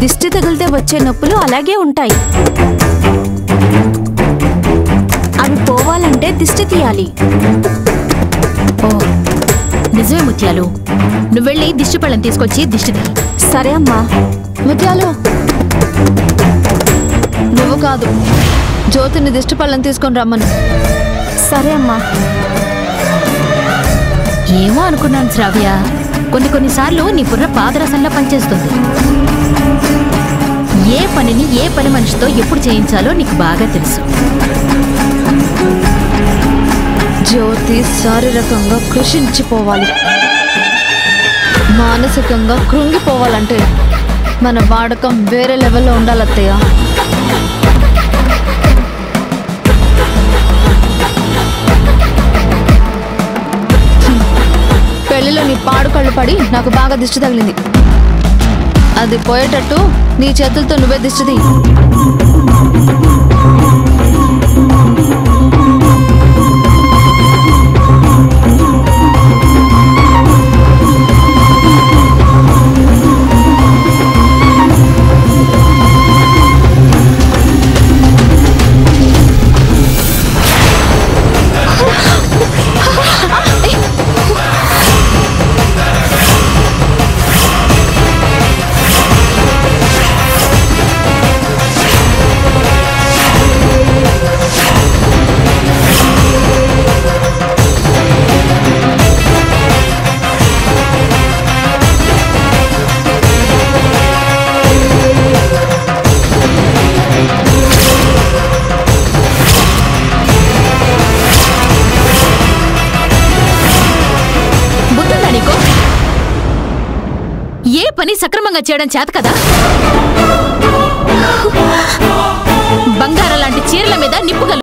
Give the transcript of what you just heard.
దిష్టి తగిలితే వచ్చే నొప్పులు అలాగే ఉంటాయి. అవి పోవాలంటే దిష్టి తీయాలి. ఓ నిజమే ముత్యాలు, నువ్వెళ్ళి దిష్టి పళ్ళని తీసుకొచ్చి దిష్టి తీ. సరే అమ్మా. ముత్యాలు, నువ్వు కాదు, జ్యోతిని దిష్టి పళ్ళని తీసుకొని రమ్మను. సరే అమ్మా. ఏమో అనుకున్నాను శ్రావ్య, కొన్నిసార్లు నీ బుర్ర పాదరసంలా పనిచేస్తుంది. ఏ పనిని ఏ పని మనిషితో ఎప్పుడు చేయించాలో నీకు బాగా తెలుసు. జ్యోతి శారీరకంగా కృషించిపోవాలి, మానసికంగా కృంగిపోవాలంటే మన వాడకం వేరే లెవెల్లో ఉండాలత్తయ్య. పెళ్లిలో నీ పాడు కళ్ళు పడి నాకు బాగా దిష్టి తగిలింది. అది పోయేటట్టు నీ చేతులతో నువ్వే దిష్టి తీ. ఏ పని సక్రమంగా చేయడం చేత కదా? బంగారం లాంటి చీరల మీద నిప్పుగలు